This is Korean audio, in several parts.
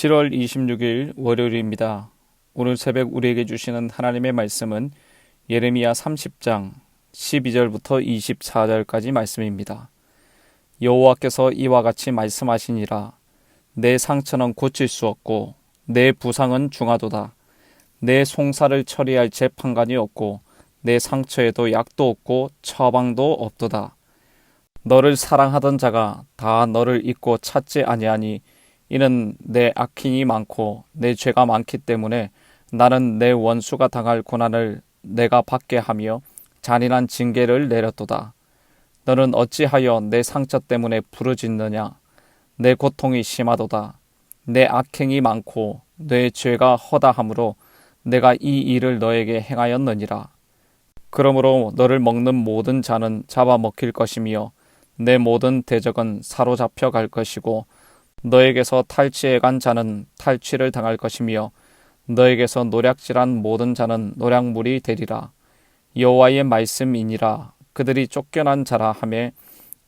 7월 26일 월요일입니다. 오늘 새벽 우리에게 주시는 하나님의 말씀은 예레미야 30장 12절부터 24절까지 말씀입니다. 여호와께서 이와 같이 말씀하시니라. 내 상처는 고칠 수 없고 내 부상은 중하도다. 내 송사를 처리할 재판관이 없고 내 상처에도 약도 없고 처방도 없도다. 너를 사랑하던 자가 다 너를 잊고 찾지 아니하니 이는 내 악행이 많고 내 죄가 많기 때문에 나는 내 원수가 당할 고난을 내가 받게 하며 잔인한 징계를 내렸도다. 너는 어찌하여 내 상처 때문에 부르짖느냐? 내 고통이 심하도다. 내 악행이 많고 내 죄가 허다하므로 내가 이 일을 너에게 행하였느니라. 그러므로 너를 먹는 모든 자는 잡아먹힐 것이며 내 모든 대적은 사로잡혀 갈 것이고 너에게서 탈취해 간 자는 탈취를 당할 것이며 너에게서 노략질한 모든 자는 노략물이 되리라. 여호와의 말씀이니라. 그들이 쫓겨난 자라 하매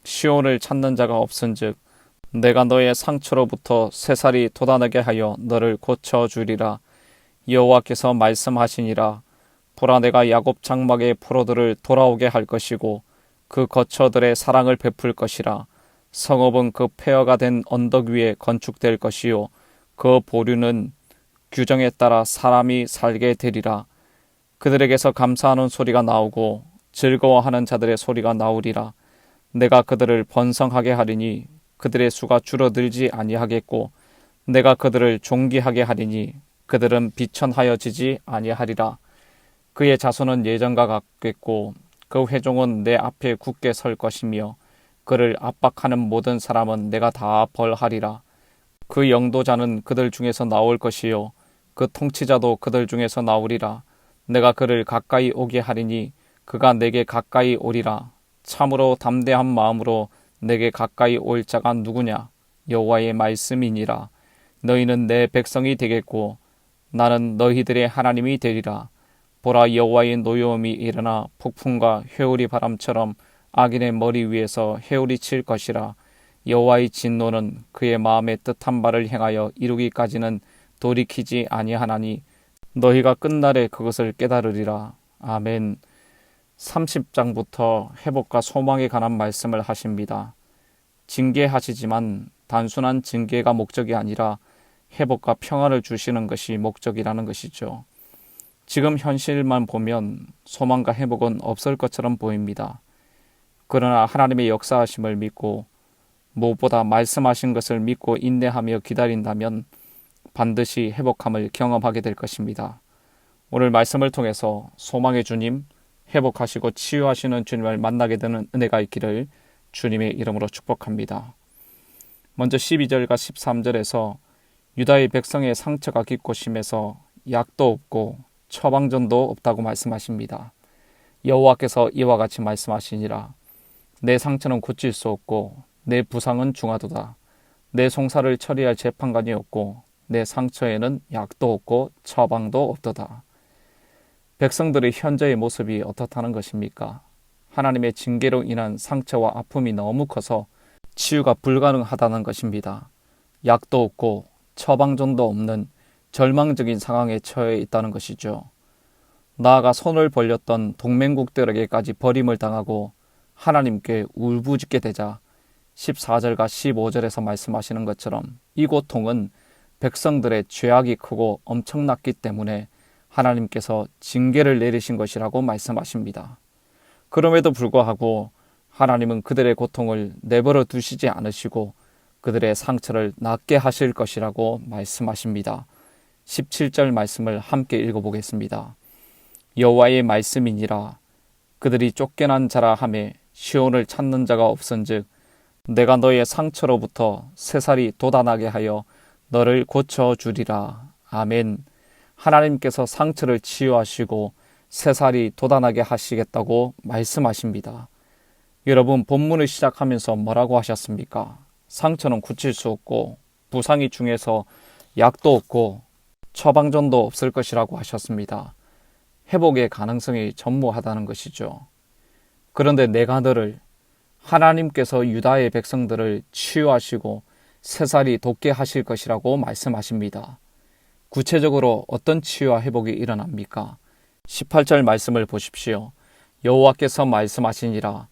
시온을 찾는 자가 없은즉 내가 너의 상처로부터 새살이 돋아나게 하여 너를 고쳐주리라. 여호와께서 말씀하시니라. 보라, 내가 야곱 장막의 포로들을 돌아오게 할 것이고 그 거처들의 사랑을 베풀 것이라. 성읍은 그 폐허가 된 언덕 위에 건축될 것이요 그 보류는 규정에 따라 사람이 살게 되리라. 그들에게서 감사하는 소리가 나오고 즐거워하는 자들의 소리가 나오리라. 내가 그들을 번성하게 하리니 그들의 수가 줄어들지 아니하겠고 내가 그들을 존귀하게 하리니 그들은 비천하여지지 아니하리라. 그의 자손은 예전과 같겠고 그 회종은 내 앞에 굳게 설 것이며 그를 압박하는 모든 사람은 내가 다 벌하리라. 그 영도자는 그들 중에서 나올 것이요 그 통치자도 그들 중에서 나오리라. 내가 그를 가까이 오게 하리니 그가 내게 가까이 오리라. 참으로 담대한 마음으로 내게 가까이 올 자가 누구냐? 여호와의 말씀이니라. 너희는 내 백성이 되겠고 나는 너희들의 하나님이 되리라. 보라, 여호와의 노여움이 일어나 폭풍과 회오리 바람처럼 악인의 머리 위에서 회오리 칠 것이라. 여호와의 진노는 그의 마음에 뜻한 바를 행하여 이루기까지는 돌이키지 아니하나니 너희가 끝날에 그것을 깨달으리라. 아멘. 30장부터 회복과 소망에 관한 말씀을 하십니다. 징계하시지만 단순한 징계가 목적이 아니라 회복과 평화를 주시는 것이 목적이라는 것이죠. 지금 현실만 보면 소망과 회복은 없을 것처럼 보입니다. 그러나 하나님의 역사하심을 믿고 무엇보다 말씀하신 것을 믿고 인내하며 기다린다면 반드시 회복함을 경험하게 될 것입니다. 오늘 말씀을 통해서 소망의 주님, 회복하시고 치유하시는 주님을 만나게 되는 은혜가 있기를 주님의 이름으로 축복합니다. 먼저 12절과 13절에서 유다의 백성의 상처가 깊고 심해서 약도 없고 처방전도 없다고 말씀하십니다. 여호와께서 이와 같이 말씀하시니라. 내 상처는 고칠 수 없고 내 부상은 중하도다. 내 송사를 처리할 재판관이 없고 내 상처에는 약도 없고 처방도 없도다. 백성들의 현재의 모습이 어떻다는 것입니까? 하나님의 징계로 인한 상처와 아픔이 너무 커서 치유가 불가능하다는 것입니다. 약도 없고 처방전도 없는 절망적인 상황에 처해 있다는 것이죠. 나아가 손을 벌렸던 동맹국들에게까지 버림을 당하고 하나님께 울부짖게 되자 14절과 15절에서 말씀하시는 것처럼 이 고통은 백성들의 죄악이 크고 엄청났기 때문에 하나님께서 징계를 내리신 것이라고 말씀하십니다. 그럼에도 불구하고 하나님은 그들의 고통을 내버려 두시지 않으시고 그들의 상처를 낫게 하실 것이라고 말씀하십니다. 17절 말씀을 함께 읽어보겠습니다. 여호와의 말씀이니라. 그들이 쫓겨난 자라 하매 시온을 찾는 자가 없은즉 내가 너의 상처로부터 새살이 돋아나게 하여 너를 고쳐주리라. 아멘. 하나님께서 상처를 치유하시고 새살이 돋아나게 하시겠다고 말씀하십니다. 여러분, 본문을 시작하면서 뭐라고 하셨습니까? 상처는 고칠 수 없고 부상이 중에서 약도 없고 처방전도 없을 것이라고 하셨습니다. 회복의 가능성이 전무하다는 것이죠. 그런데 내가 너를, 하나님께서 유다의 백성들을 치유하시고 새살이 돋게 하실 것이라고 말씀하십니다. 구체적으로 어떤 치유와 회복이 일어납니까? 18절 말씀을 보십시오. 여호와께서 말씀하시니라.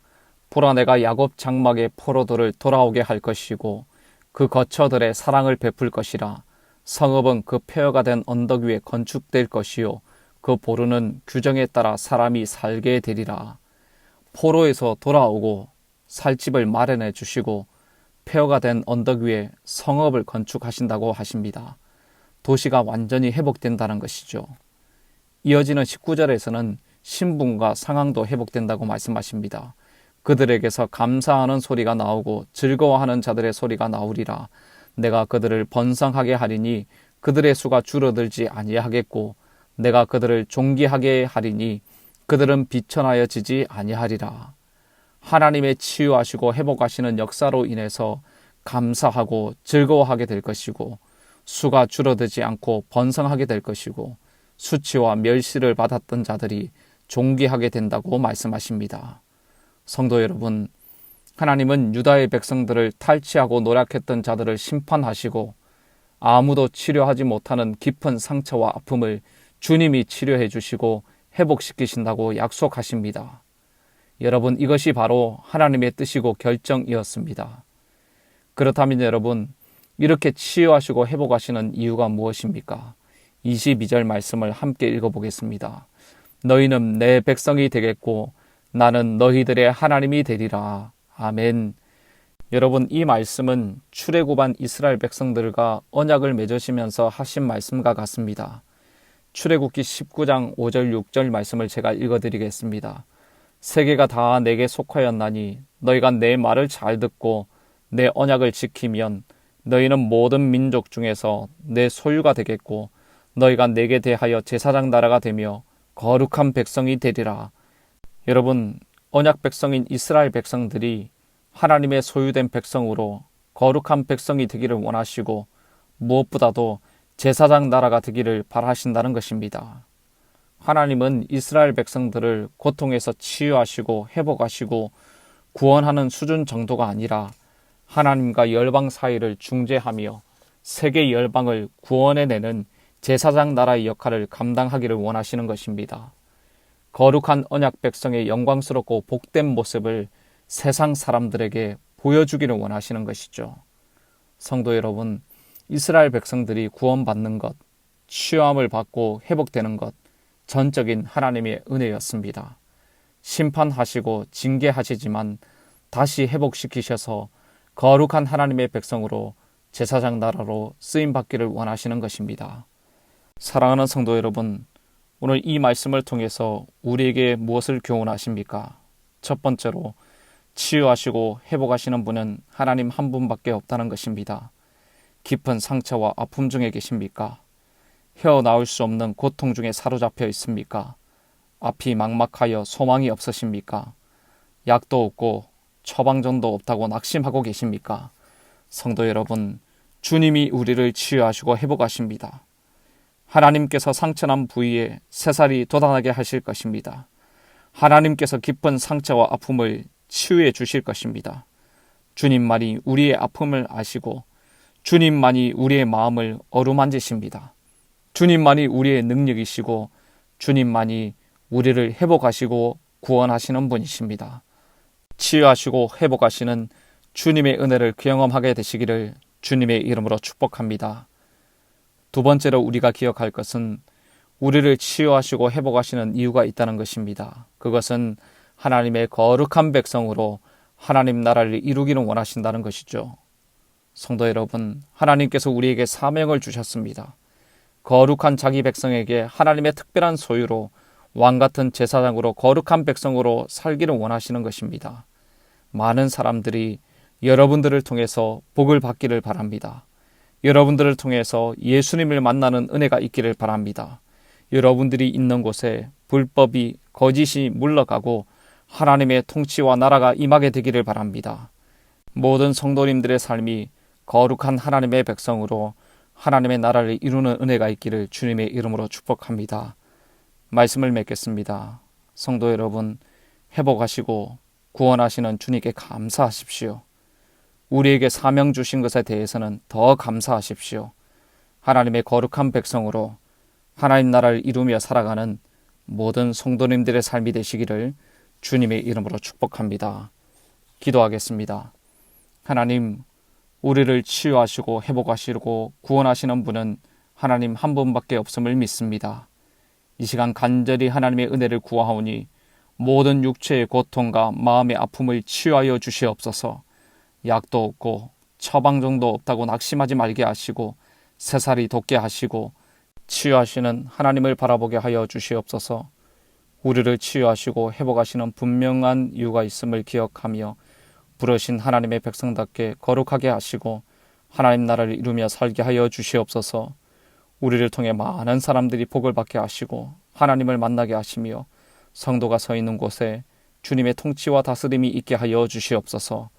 보라, 내가 야곱 장막의 포로들을 돌아오게 할 것이고 그 거처들의 사랑을 베풀 것이라. 성읍은 그 폐허가 된 언덕 위에 건축될 것이요 그 보루는 규정에 따라 사람이 살게 되리라. 포로에서 돌아오고 살 집을 마련해 주시고 폐허가 된 언덕 위에 성읍을 건축하신다고 하십니다. 도시가 완전히 회복된다는 것이죠. 이어지는 19절에서는 신분과 상황도 회복된다고 말씀하십니다. 그들에게서 감사하는 소리가 나오고 즐거워하는 자들의 소리가 나오리라. 내가 그들을 번성하게 하리니 그들의 수가 줄어들지 아니하겠고 내가 그들을 존귀하게 하리니 그들은 비천하여지지 아니하리라. 하나님의 치유하시고 회복하시는 역사로 인해서 감사하고 즐거워하게 될 것이고 수가 줄어들지 않고 번성하게 될 것이고 수치와 멸시를 받았던 자들이 존귀하게 된다고 말씀하십니다. 성도 여러분, 하나님은 유다의 백성들을 탈취하고 노략했던 자들을 심판하시고 아무도 치료하지 못하는 깊은 상처와 아픔을 주님이 치료해 주시고 회복시키신다고 약속하십니다. 여러분, 이것이 바로 하나님의 뜻이고 결정이었습니다. 그렇다면 여러분, 이렇게 치유하시고 회복하시는 이유가 무엇입니까? 22절 말씀을 함께 읽어보겠습니다. 너희는 내 백성이 되겠고 나는 너희들의 하나님이 되리라. 아멘. 여러분, 이 말씀은 출애굽한 이스라엘 백성들과 언약을 맺으시면서 하신 말씀과 같습니다. 출애굽기 19장 5절 6절 말씀을 제가 읽어드리겠습니다. 세계가 다 내게 속하였나니 너희가 내 말을 잘 듣고 내 언약을 지키면 너희는 모든 민족 중에서 내 소유가 되겠고 너희가 내게 대하여 제사장 나라가 되며 거룩한 백성이 되리라. 여러분, 언약 백성인 이스라엘 백성들이 하나님의 소유된 백성으로 거룩한 백성이 되기를 원하시고 무엇보다도 제사장 나라가 되기를 바라신다는 것입니다. 하나님은 이스라엘 백성들을 고통에서 치유하시고 회복하시고 구원하는 수준 정도가 아니라 하나님과 열방 사이를 중재하며 세계 열방을 구원해내는 제사장 나라의 역할을 감당하기를 원하시는 것입니다. 거룩한 언약 백성의 영광스럽고 복된 모습을 세상 사람들에게 보여주기를 원하시는 것이죠. 성도 여러분, 이스라엘 백성들이 구원받는 것, 치유함을 받고 회복되는 것, 전적인 하나님의 은혜였습니다. 심판하시고 징계하시지만 다시 회복시키셔서 거룩한 하나님의 백성으로 제사장 나라로 쓰임받기를 원하시는 것입니다. 사랑하는 성도 여러분, 오늘 이 말씀을 통해서 우리에게 무엇을 교훈하십니까? 첫 번째로 치유하시고 회복하시는 분은 하나님 한 분밖에 없다는 것입니다. 깊은 상처와 아픔 중에 계십니까? 헤어나올 수 없는 고통 중에 사로잡혀 있습니까? 앞이 막막하여 소망이 없으십니까? 약도 없고 처방전도 없다고 낙심하고 계십니까? 성도 여러분, 주님이 우리를 치유하시고 회복하십니다. 하나님께서 상처난 부위에 새살이 돋아나게 하실 것입니다. 하나님께서 깊은 상처와 아픔을 치유해 주실 것입니다. 주님만이 우리의 아픔을 아시고 주님만이 우리의 마음을 어루만지십니다. 주님만이 우리의 능력이시고 주님만이 우리를 회복하시고 구원하시는 분이십니다. 치유하시고 회복하시는 주님의 은혜를 경험하게 되시기를 주님의 이름으로 축복합니다. 두 번째로 우리가 기억할 것은 우리를 치유하시고 회복하시는 이유가 있다는 것입니다. 그것은 하나님의 거룩한 백성으로 하나님 나라를 이루기를 원하신다는 것이죠. 성도 여러분, 하나님께서 우리에게 사명을 주셨습니다. 거룩한 자기 백성에게 하나님의 특별한 소유로 왕같은 제사장으로 거룩한 백성으로 살기를 원하시는 것입니다. 많은 사람들이 여러분들을 통해서 복을 받기를 바랍니다. 여러분들을 통해서 예수님을 만나는 은혜가 있기를 바랍니다. 여러분들이 있는 곳에 불법이 거짓이 물러가고 하나님의 통치와 나라가 임하게 되기를 바랍니다. 모든 성도님들의 삶이 거룩한 하나님의 백성으로 하나님의 나라를 이루는 은혜가 있기를 주님의 이름으로 축복합니다. 말씀을 맺겠습니다. 성도 여러분, 회복하시고 구원하시는 주님께 감사하십시오. 우리에게 사명 주신 것에 대해서는 더 감사하십시오. 하나님의 거룩한 백성으로 하나님 나라를 이루며 살아가는 모든 성도님들의 삶이 되시기를 주님의 이름으로 축복합니다. 기도하겠습니다. 하나님, 우리를 치유하시고 회복하시고 구원하시는 분은 하나님 한 분밖에 없음을 믿습니다. 이 시간 간절히 하나님의 은혜를 구하오니 모든 육체의 고통과 마음의 아픔을 치유하여 주시옵소서. 약도 없고 처방정도 없다고 낙심하지 말게 하시고 새살이 돋게 하시고 치유하시는 하나님을 바라보게 하여 주시옵소서. 우리를 치유하시고 회복하시는 분명한 이유가 있음을 기억하며 부르신 하나님의 백성답게 거룩하게 하시고 하나님 나라를 이루며 살게 하여 주시옵소서. 우리를 통해 많은 사람들이 복을 받게 하시고 하나님을 만나게 하시며 성도가 서 있는 곳에 주님의 통치와 다스림이 있게 하여 주시옵소서.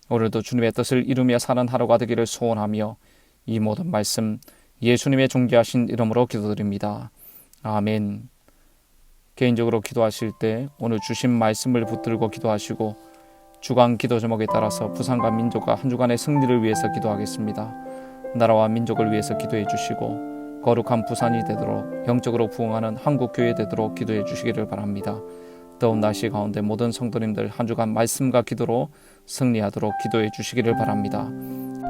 오늘도 주님의 뜻을 이루며 사는 하루가 되기를 소원하며 이 모든 말씀 예수님의 존귀하신 이름으로 기도드립니다. 아멘. 개인적으로 기도하실 때 오늘 주신 말씀을 붙들고 기도하시고 주간 기도 제목에 따라서 부산과 민족과 한 주간의 승리를 위해서 기도하겠습니다. 나라와 민족을 위해서 기도해 주시고 거룩한 부산이 되도록 영적으로 부흥하는 한국교회 되도록 기도해 주시기를 바랍니다. 더운 날씨 가운데 모든 성도님들 한 주간 말씀과 기도로 승리하도록 기도해 주시기를 바랍니다.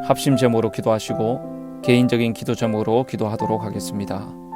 합심 제목으로 기도하시고 개인적인 기도 제목으로 기도하도록 하겠습니다.